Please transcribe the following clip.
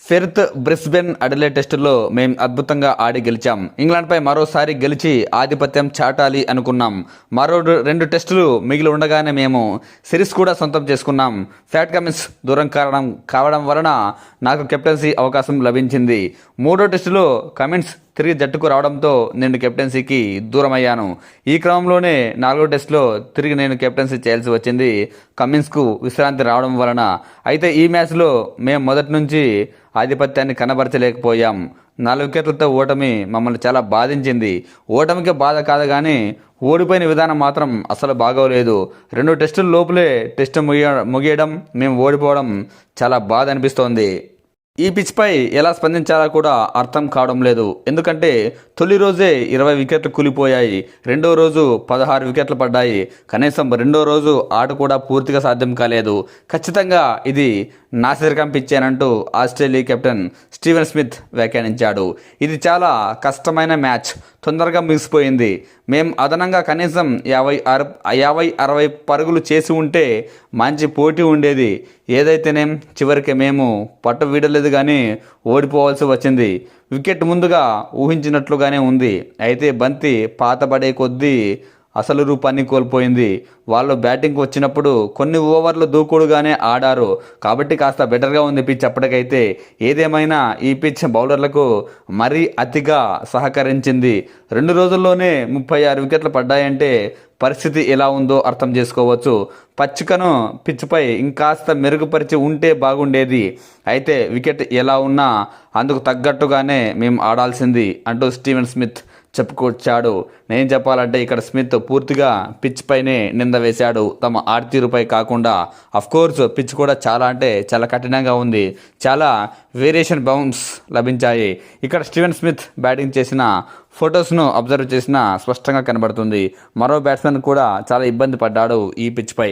ఫెర్త్, Brisbane, Adelaide టెస్టుల్లో మేం అద్భుతంగా ఆడి గెలిచాం. ఇంగ్లాండ్పై మరోసారి గెలిచి ఆధిపత్యం చాటాలి అనుకున్నాం. మరో 2 టెస్టులు మిగిలి ఉండగానే మేము సిరీస్ కూడా సొంతం చేసుకున్నాం. ఫ్యాట్ కమిన్స్ దూరం కావడం వలన నాకు కెప్టెన్సీ అవకాశం లభించింది. 3వ టెస్టులో కమిన్స్ తిరిగి జట్టుకు రావడంతో నేను కెప్టెన్సీకి దూరమయ్యాను. ఈ క్రమంలోనే 4వ టెస్టులో తిరిగి నేను కెప్టెన్సీ చేయాల్సి వచ్చింది, కమిన్స్కు విశ్రాంతి రావడం వలన. అయితే ఈ మ్యాచ్లో మేము మొదటి నుంచి ఆధిపత్యాన్ని కనబరచలేకపోయాం. 4 వికెట్లతో ఓటమి మమ్మల్ని చాలా బాధించింది. ఓటమికి బాధ కాదు కానీ ఓడిపోయిన విధానం మాత్రం అసలు బాగోలేదు. 2 టెస్టుల లోపలే టెస్టు ముగియడం, మేము ఓడిపోవడం చాలా బాధ అనిపిస్తోంది. ఈ పిచ్పై ఎలా స్పందించాలో కూడా అర్థం కావడం లేదు. ఎందుకంటే తొలి రోజే 20 వికెట్లు కూలిపోయాయి, రెండో రోజు 16 వికెట్లు పడ్డాయి. కనీసం రెండో రోజు ఆట కూడా పూర్తిగా సాధ్యం కాలేదు. ఖచ్చితంగా ఇది నాసిరకం పిచ్చేనంటూ ఆస్ట్రేలియా కెప్టెన్ స్టీవెన్ స్మిత్ వ్యాఖ్యానించాడు. ఇది చాలా కష్టమైన మ్యాచ్, తొందరగా ముగిసిపోయింది. మేం అదనంగా కనీసం 50-60 పరుగులు చేసి ఉంటే మంచి పోటీ ఉండేది. ఏదైతేనేం చివరికి మేము పట్టు వీడలేదు కానీ ఓడిపోవాల్సి వచ్చింది. వికెట్ ముందుగా ఊహించినట్లుగానే ఉంది. అయితే బంతి పాతబడే కొద్దీ అసలు రూపాన్ని కోల్పోయింది. వాళ్ళు బ్యాటింగ్కి వచ్చినప్పుడు కొన్ని ఓవర్లు దూకుడుగానే ఆడారు కాబట్టి కాస్త బెటర్గా ఉంది పిచ్ అప్పటికైతే. ఏదేమైనా ఈ పిచ్ బౌలర్లకు మరీ అతిగా సహకరించింది. 2 రోజుల్లోనే 36 వికెట్లు పడ్డాయంటే పరిస్థితి ఎలా ఉందో అర్థం చేసుకోవచ్చు. పచ్చికను పిచ్పై ఇంకాస్త మెరుగుపరిచి ఉంటే బాగుండేది. అయితే వికెట్ ఎలా ఉన్నా అందుకు తగ్గట్టుగానే మేము ఆడాల్సింది అంటూ స్టీవెన్ స్మిత్ చెప్పుకొచ్చాడు. నేను చెప్పాలంటే ఇక్కడ స్మిత్ పూర్తిగా పిచ్ పైనే నింద వేశాడు, తమ ఆడతీరుపై కాకుండా. అఫ్కోర్స్ పిచ్ కూడా చాలా అంటే చాలా కఠినంగా ఉంది, చాలా వేరియేషన్ బౌన్స్ లభించాయి. ఇక్కడ స్టీవెన్ స్మిత్ బ్యాటింగ్ చేసిన ఫొటోస్ను అబ్జర్వ్ చేసినా స్పష్టంగా కనబడుతుంది. మరో బ్యాట్స్మెన్ కూడా చాలా ఇబ్బంది పడ్డాడు ఈ పిచ్పై.